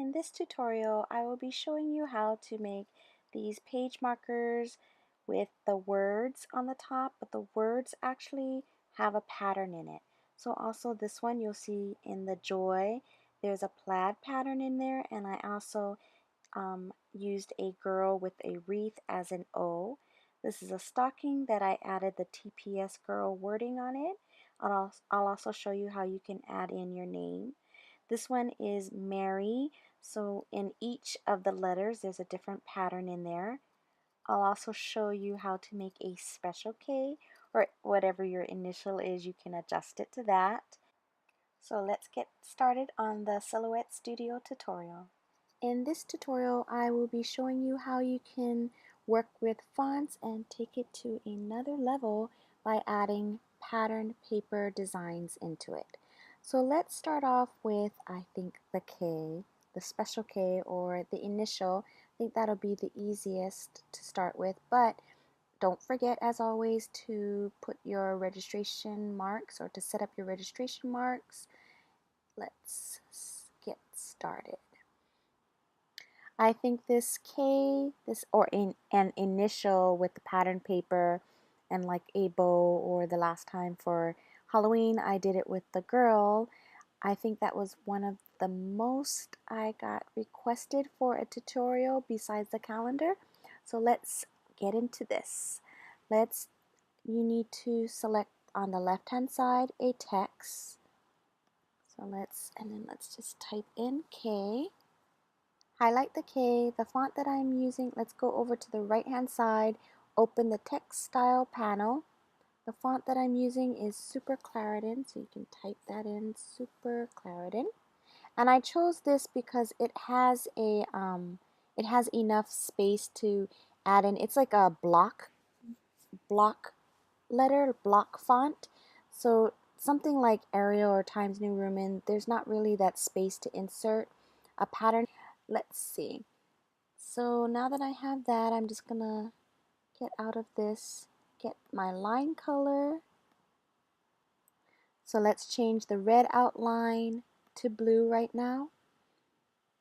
In this tutorial, I will be showing you how to make these page markers with the words on the top, but the words actually have a pattern in it. So also this one you'll see in the joy, there's a plaid pattern in there, and I also used a girl with a wreath as an O. This is a stocking that I added the TPS girl wording on it. I'll also show you how you can add in your name. This one is Mary, so in each of the letters there's a different pattern in there. I'll also show you how to make a special K, or whatever your initial is, you can adjust it to that. So let's get started on the Silhouette Studio tutorial. In this tutorial, I will be showing you how you can work with fonts and take it to another level by adding patterned paper designs into it. So let's start off with, I think, the K, the special K, or the initial. I think that'll be the easiest to start with, but don't forget, as always, to put your registration marks, or to set up your registration marks. Let's get started. I think this K, an initial with the pattern paper and like a bow, or the last time for Halloween I did it with the girl. I think that was one of the most I got requested for a tutorial besides the calendar. So let's get into this. You need to select on the left hand side a text. So let's just type in K. Highlight the K, the font that I'm using. Let's go over to the right hand side, open the text style panel. The font that I'm using is Super Clarendon, so you can type that in, Super Clarendon. And I chose this because it has enough space to add in. It's like a block letter, block font. So something like Arial or Times New Roman, there's not really that space to insert a pattern. Let's see. So now that I have that, I'm just gonna get out of this, get my line color. So let's change the red outline to blue right now,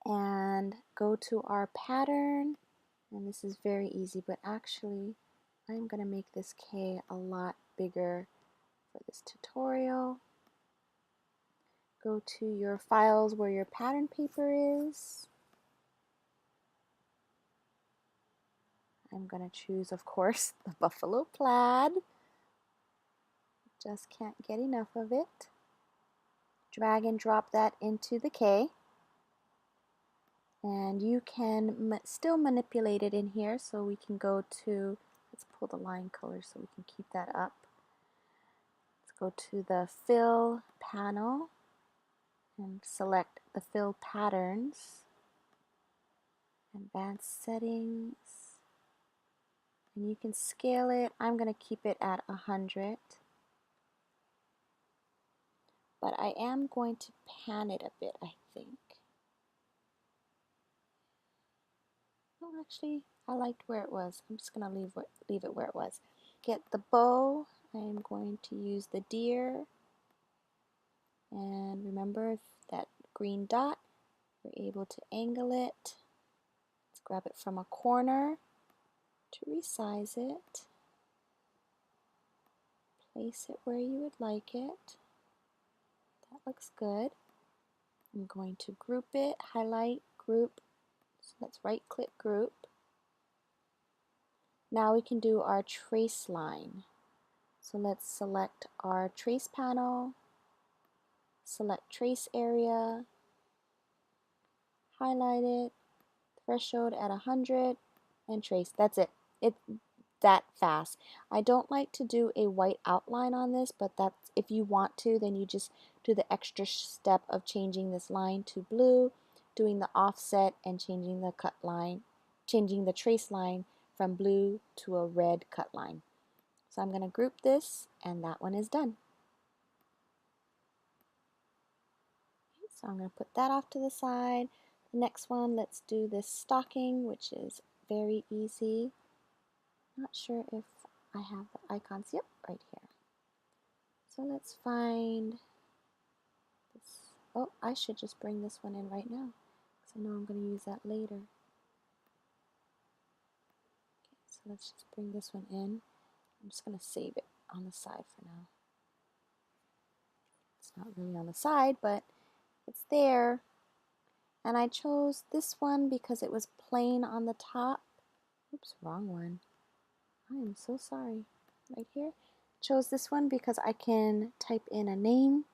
and go to our pattern. And this is very easy, but actually I'm gonna make this K a lot bigger for this tutorial. Go to your files where your pattern paper is. I'm gonna choose, of course, the buffalo plaid. Just can't get enough of it. Drag and drop that into the K. And you can still manipulate it in here, so we can go to, let's pull the line color so we can keep that up. Let's go to the fill panel and select the fill patterns, advanced settings, and you can scale it. I'm going to keep it at 100, but I am going to pan it a bit, I think. Oh, actually, I liked where it was. I'm just going to leave it where it was. Get the bow. I'm going to use the deer. And remember that green dot, we're able to angle it. Let's grab it from a corner to resize it. Place it where you would like it. That looks good. I'm going to group it, highlight, group. So let's right click group. Now we can do our trace line. So let's select our trace panel, select trace area, highlight it, threshold at 100, and trace. That's it. It's that fast. I don't like to do a white outline on this, but that's, if you want to, then you just do the extra step of changing this line to blue, doing the offset, and changing the cut line, changing the trace line from blue to a red cut line. So I'm going to group this, and that one is done. So I'm going to put that off to the side. The next one, let's do this stocking, which is very easy. Not sure if I have the icons. Yep, right here. So let's find this. Oh, I should just bring this one in right now, I know I'm going to use that later. Okay, so let's just bring this one in. I'm just going to save it on the side for now. It's not really on the side, but it's there. And I chose this one because it was plain on the top. Oops, wrong one. I am so sorry. Right here. Chose this one because I can type in a name.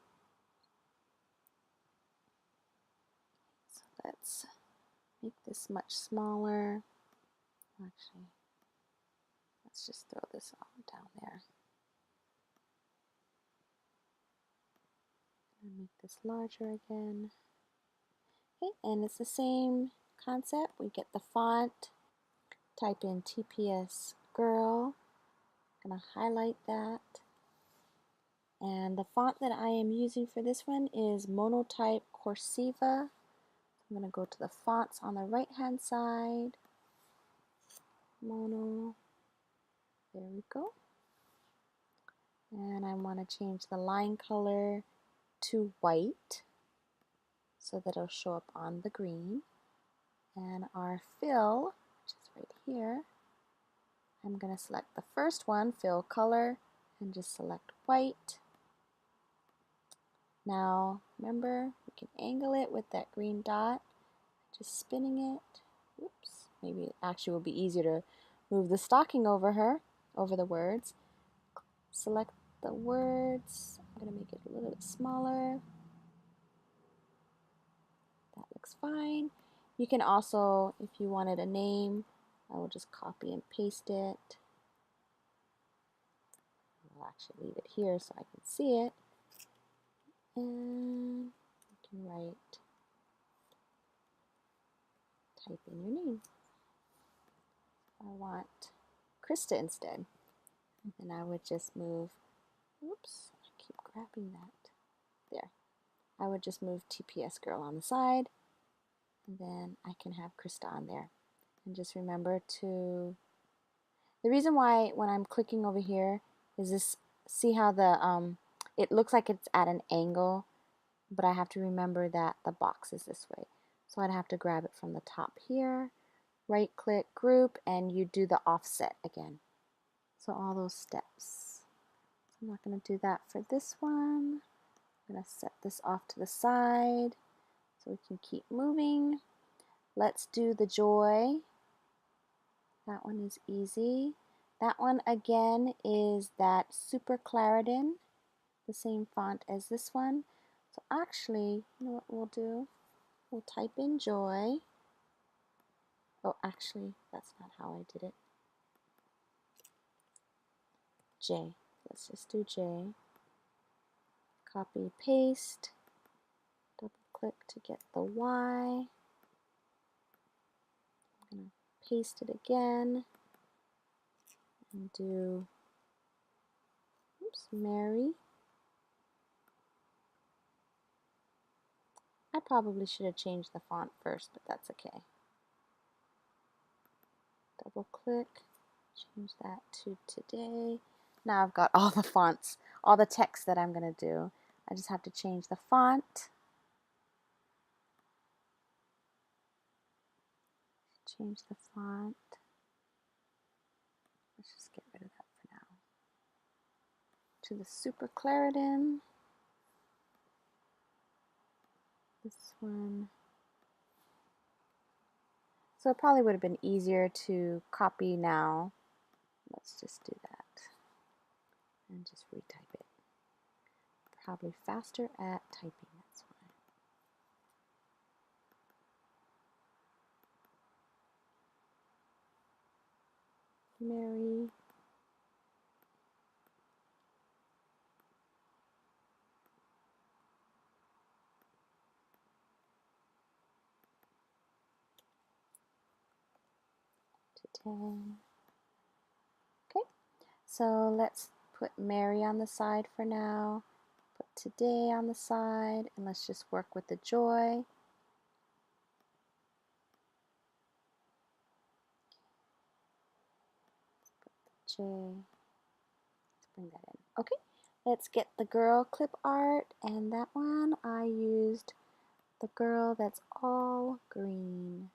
So let's make this much smaller. Actually, let's just throw this all down there. And make this larger again. Okay, and it's the same concept. We get the font, type in TPS Girl. I'm gonna highlight that. And the font that I am using for this one is Monotype Cursiva. I'm gonna go to the fonts on the right hand side. Mono. There we go. And I want to change the line color to white so that it'll show up on the green. And our fill, which is right here, I'm going to select the first one, fill color, and just select white. Now, remember, we can angle it with that green dot, just spinning it. Oops, maybe it actually will be easier to move the stocking over her, over the words. Select the words. I'm going to make it a little bit smaller. That looks fine. You can also, if you wanted a name, I will just copy and paste it. I'll actually leave it here so I can see it. And you can type in your name. I want Krista instead. And then I would just move, oops, I keep grabbing that. There. I would just move TPS Girl on the side, and then I can have Krista on there. And just remember to, the reason why when I'm clicking over here is this, see how the, it looks like it's at an angle, but I have to remember that the box is this way. So I'd have to grab it from the top here, right click, group, and you do the offset again. So all those steps. I'm not going to do that for this one. I'm going to set this off to the side so we can keep moving. Let's do the joy. That one is easy. That one again is that Super Clarendon, the same font as this one. So actually, you know what we'll do? We'll type in joy. Oh, actually, that's not how I did it. J. Let's just do J. Copy, paste. Double click to get the Y. I'm going to paste it again and do, oops, Mary. I probably should have changed the font first, but that's okay. Double click, change that to today. Now I've got all the fonts, all the text that I'm going to do. I just have to change the font. Change the font. Let's just get rid of that for now. To the Super Clarendon. This one. So it probably would have been easier to copy now. Let's just do that and just retype it. Probably faster at typing, that's why. Mary. Today. Okay, so let's put Mary on the side for now. Put today on the side, and let's just work with the joy. Put the J. Let's bring that in. Okay, let's get the girl clip art, and that one I used the girl that's all green.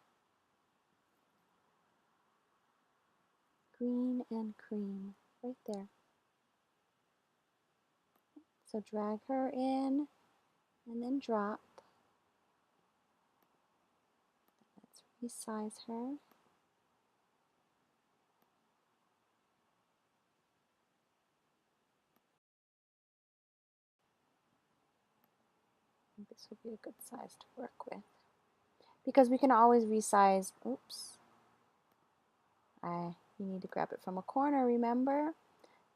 Green and cream, right there. So drag her in and then drop. Let's resize her. This will be a good size to work with. Because we can always resize, oops. You need to grab it from a corner, remember?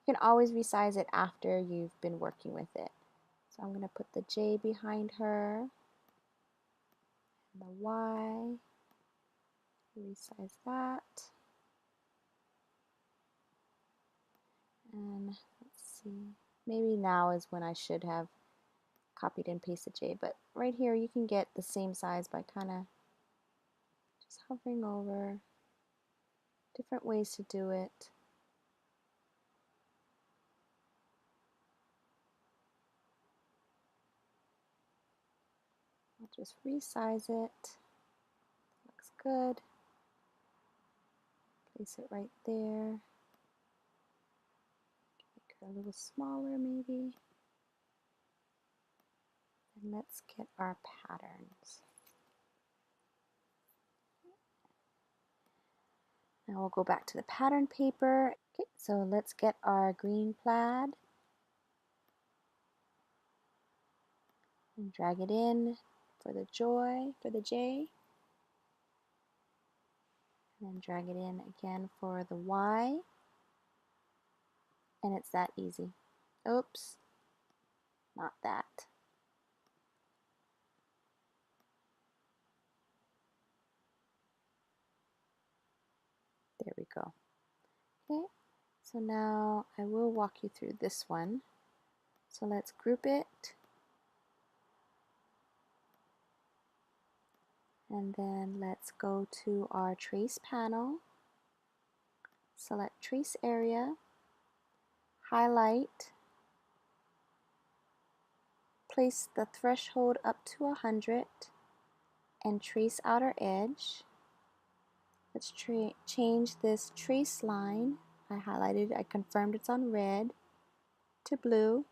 You can always resize it after you've been working with it. So I'm going to put the J behind her, and the Y, resize that. And let's see, maybe now is when I should have copied and pasted J, but right here you can get the same size by kind of just hovering over. Different ways to do it. I'll just resize it. Looks good. Place it right there. Make her a little smaller maybe. And let's get our patterns. Now we'll go back to the pattern paper. Okay, so let's get our green plaid and drag it in for the J, and then drag it in again for the Y, and it's that easy. Oops, not that. There we go. Okay, so now I will walk you through this one. So let's group it, and then let's go to our trace panel, select trace area, highlight, place the threshold up to 100, and trace outer edge. Let's change this trace line. I highlighted, I confirmed it's on red, to blue.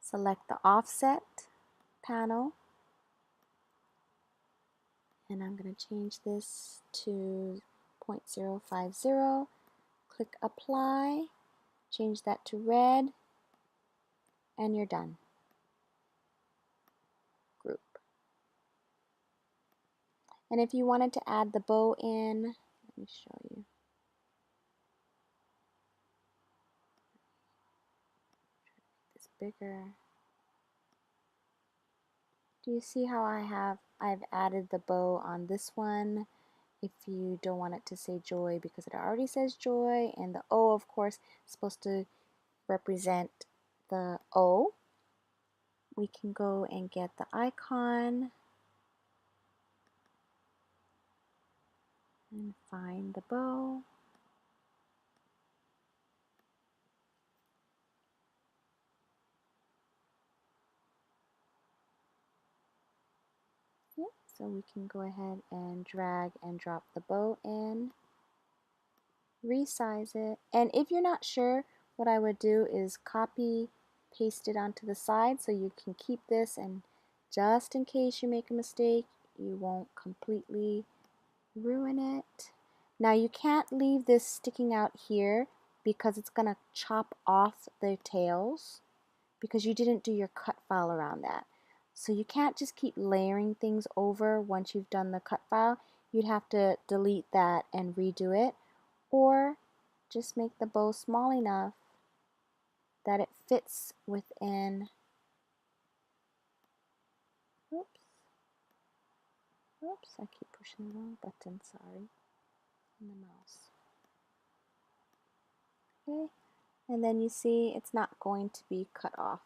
Select the offset panel, and I'm going to change this to 0.050. Click apply, change that to red, and you're done. Group. And if you wanted to add the bow in, let me show you. This bigger. Do you see how I've added the bow on this one? If you don't want it to say joy because it already says joy, and the O of course is supposed to represent the O, we can go and get the icon and find the bow. Yep, so we can go ahead and drag and drop the bow in, resize it, and if you're not sure, what I would do is copy, paste it onto the side so you can keep this, and just in case you make a mistake, you won't completely ruin it. Now you can't leave this sticking out here because it's going to chop off the tails because you didn't do your cut file around that. So you can't just keep layering things over once you've done the cut file. You'd have to delete that and redo it, or just make the bow small enough that it fits within. Oops. Oops, I keep pushing the wrong button, sorry. And the mouse. Okay, and then you see it's not going to be cut off.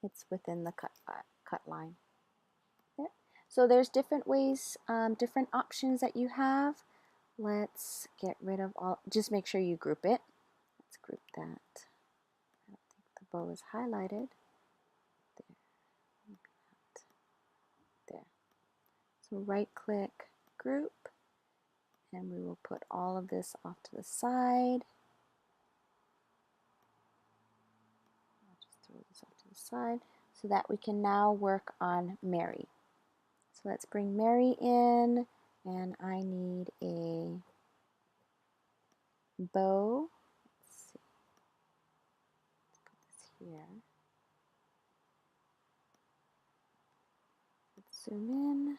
It's within the cut line. There. So there's different ways, different options that you have. Let's get rid of all, just make sure you group it. Let's group that. I don't think the bow is highlighted. There. So right click, group, and we will put all of this off to the side. I'll just throw this off to the side so that we can now work on Mary. So let's bring Mary in, and I need a bow. Let's see. Let's put this here. Let's zoom in.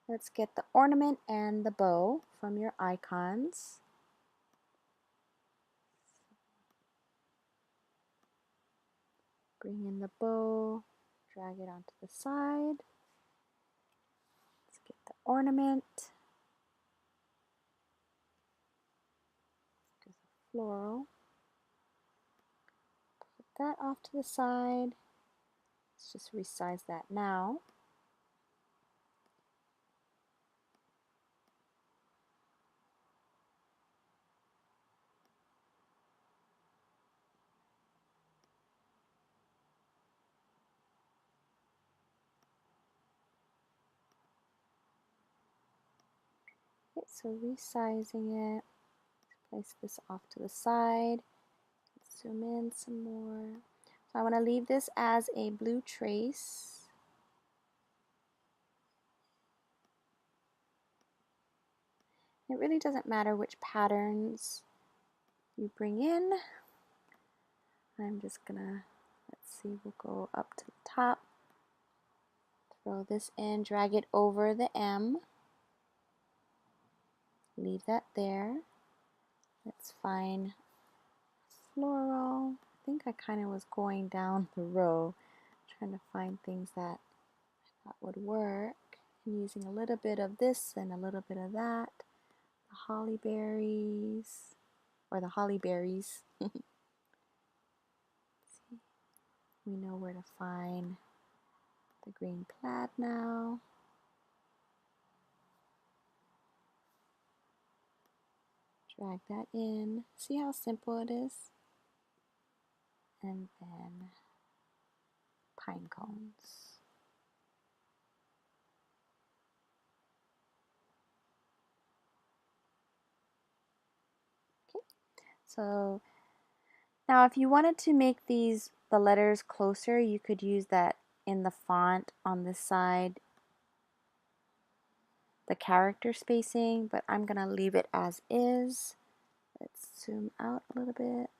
Let's get the ornament and the bow from your icons. Bring in the bow, drag it onto the side. Let's get the ornament. Do the floral. Put that off to the side. Let's just resize that now. Okay, so resizing it. Place this off to the side. Let's zoom in some more. So I want to leave this as a blue trace. It really doesn't matter which patterns you bring in. I'm just gonna, let's see, we'll go up to the top, throw this in, drag it over the M, leave that there. Let's find floral. I think I kind of was going down the row, trying to find things that I thought would work, and using a little bit of this and a little bit of that. The holly berries, or the holly berries. We know where to find the green plaid now. Drag that in. See how simple it is? And then pine cones. Okay, so now if you wanted to make these the letters closer, you could use that in the font on this side, the character spacing, but I'm gonna leave it as is. Let's zoom out a little bit.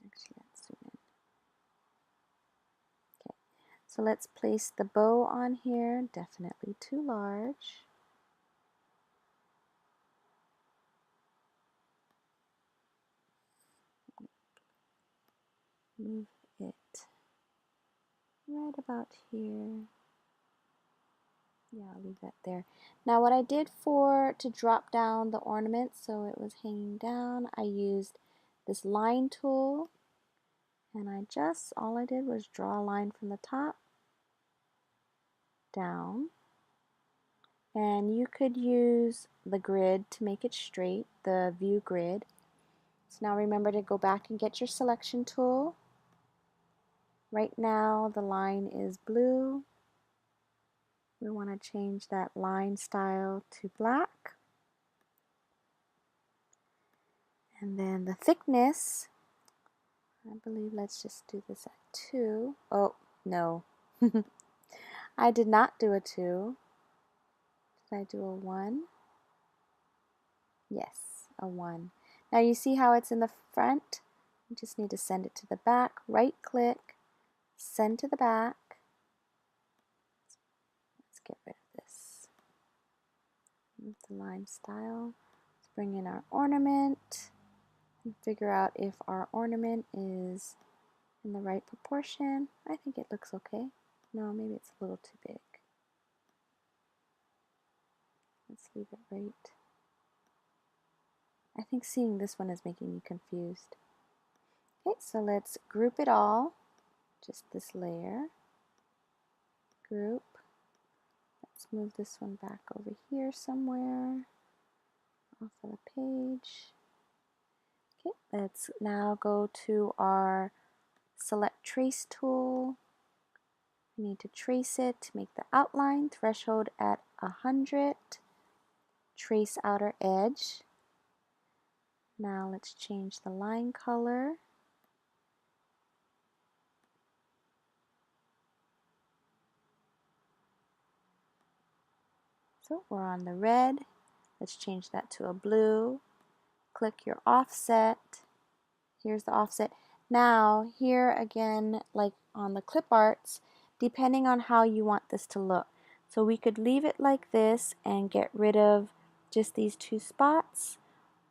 Actually, let's zoom in. Okay, so let's place the bow on here, definitely too large. Move it right about here. Yeah, I'll leave that there. Now what I did to drop down the ornament so it was hanging down, I used this line tool, and all I did was draw a line from the top down. And you could use the grid to make it straight, the view grid. So now remember to go back and get your selection tool. Right now the line is blue. We want to change that line style to black. And then the thickness, I believe, let's just do this at 2. Oh, no. I did not do a 2. Did I do a 1? Yes, a 1. Now you see how it's in the front? You just need to send it to the back. Right click, send to the back. Let's get rid of this. Move the line style. Let's bring in our ornament and figure out if our ornament is in the right proportion. I think it looks okay. No, maybe it's a little too big. Let's leave it right. I think seeing this one is making me confused. Okay, so let's group it all. Just this layer. Group. Let's move this one back over here somewhere. Off of the page. Okay, let's now go to our select trace tool You need to trace it to make the outline, threshold at 100, trace outer edge. Now let's change the line color. So we're on the red. Let's change that to a blue. Click your offset. Here's the offset. Now here again, like on the clip arts, depending on how you want this to look. So we could leave it like this and get rid of just these two spots,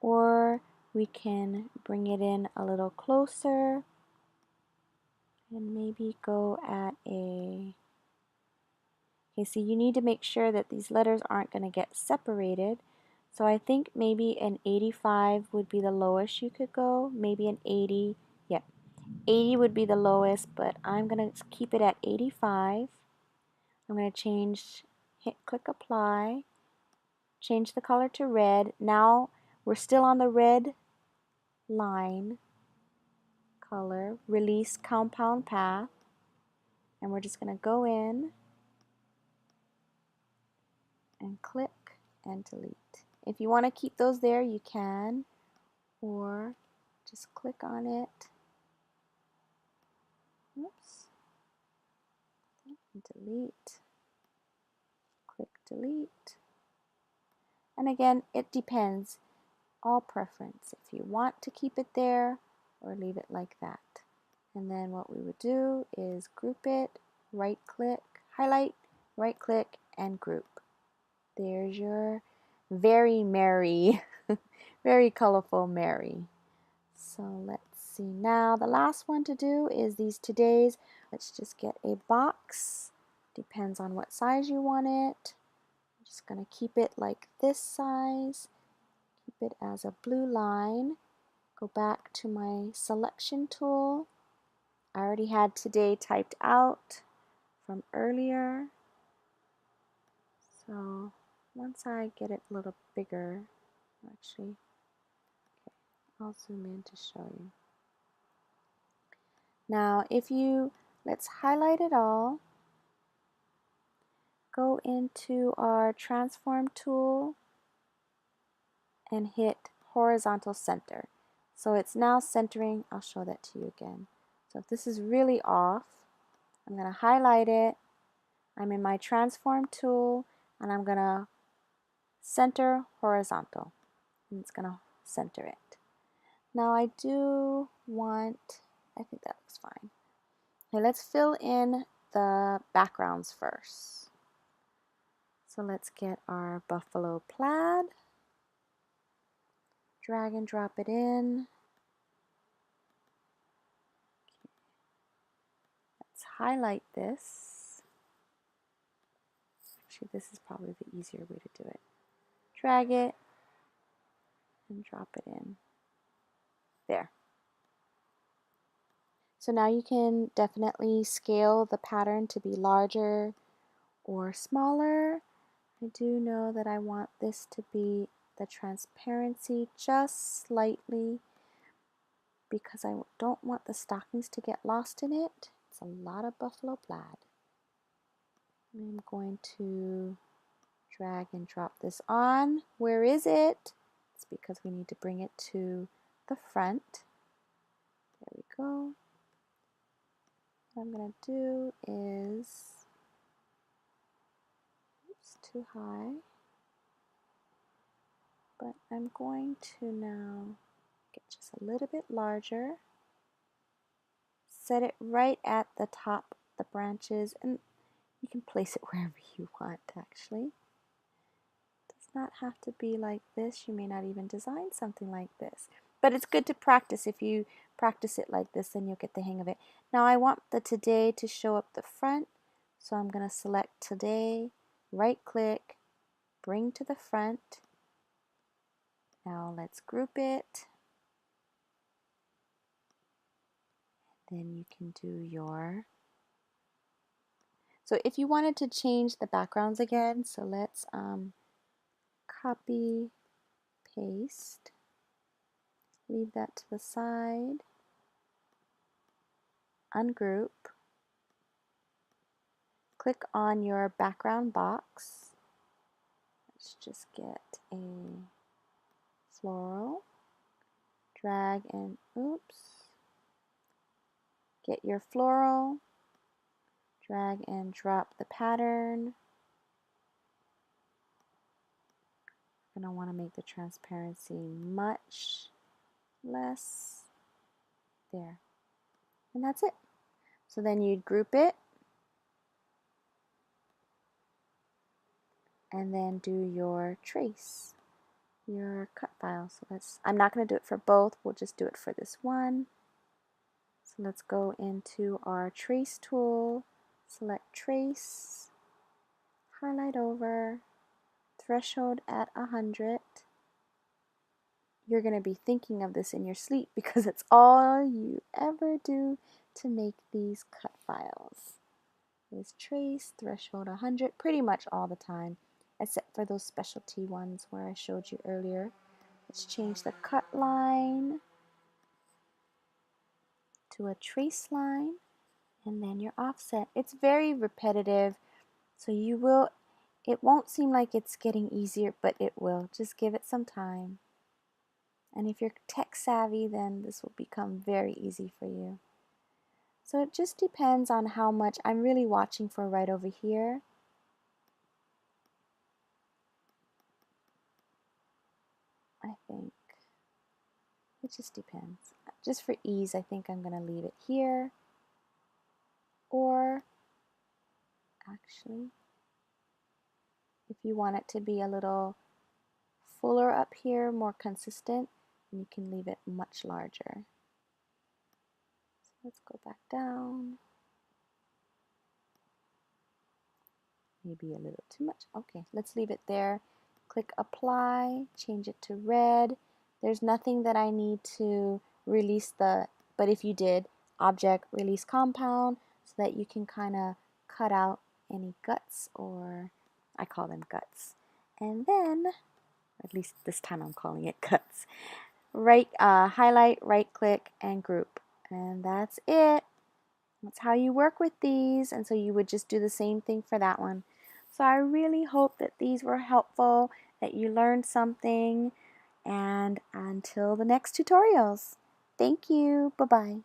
or we can bring it in a little closer and maybe go at a... Okay, so you need to make sure that these letters aren't going to get separated. So I think maybe an 85 would be the lowest you could go. Maybe an 80. Yeah, 80 would be the lowest, but I'm going to keep it at 85. I'm going to change, click apply, change the color to red. Now we're still on the red line color, release compound path, and we're just going to go in and click and delete. If you want to keep those there, you can, or just click on it. Oops. And delete. Click delete. And again, it depends. All preference. If you want to keep it there or leave it like that. And then what we would do is group it, right click, highlight, right click, and group. There's your very merry, very colorful Mary. So let's see now. The last one to do is these today's. Let's just get a box. Depends on what size you want it. I'm just going to keep it like this size. Keep it as a blue line. Go back to my selection tool. I already had today typed out from earlier. So once I get it a little bigger, actually, okay, I'll zoom in to show you. Now if you, let's highlight it all, go into our transform tool and hit horizontal center. So it's now centering. I'll show that to you again. So if this is really off, I'm going to highlight it. I'm in my transform tool and I'm going to center horizontal. And it's going to center it. Now I do want, I think that looks fine. Okay, let's fill in the backgrounds first. So let's get our buffalo plaid. Drag and drop it in. Let's highlight this. Actually, this is probably the easier way to do it. Drag it and drop it in. There. So now you can definitely scale the pattern to be larger or smaller. I do know that I want this to be the transparency just slightly because I don't want the stockings to get lost in it. It's a lot of buffalo plaid. I'm going to drag and drop this on. Where is it? It's because we need to bring it to the front. There we go. What I'm going to do is, oops, too high. But I'm going to now get just a little bit larger. Set it right at the top, the branches, and you can place it wherever you want actually. It does not have to be like this. You may not even design something like this. But it's good to practice. If you practice it like this, then you'll get the hang of it. Now I want the today to show up the front, so I'm going to select today, right click, bring to the front. Now let's group it. Then you can do your... So if you wanted to change the backgrounds again, so let's copy, paste, leave that to the side, ungroup, click on your background box. Let's just get a floral. Drag and, oops, get your floral. Drag and drop the pattern. I'm going to want to make the transparency much less. There. And that's it. So then you'd group it and then do your trace, your cut file. So I'm not going to do it for both, we'll just do it for this one. So let's go into our trace tool, select trace, highlight over, threshold at 100. You're going to be thinking of this in your sleep because it's all you ever do to make these cut files. Is trace, threshold 100, pretty much all the time, except for those specialty ones where I showed you earlier. Let's change the cut line to a trace line, and then your offset. It's very repetitive, so it won't seem like it's getting easier, but it will. Just give it some time. And if you're tech savvy, then this will become very easy for you. So it just depends on how much. I'm really watching for right over here. I think it just depends. Just for ease, I think I'm going to leave it here. Or actually, if you want it to be a little fuller up here, more consistent, then you can leave it much larger. So let's go back down. Maybe a little too much. Okay, let's leave it there. Click apply, change it to red. There's nothing that I need to release but if you did, object release compound, so that you can kind of cut out any guts, or I call them guts. And then, at least this time I'm calling it guts. Highlight, right click, and group. And that's it. That's how you work with these. And so you would just do the same thing for that one. So I really hope that these were helpful, that you learned something, and until the next tutorials. Thank you. Bye-bye.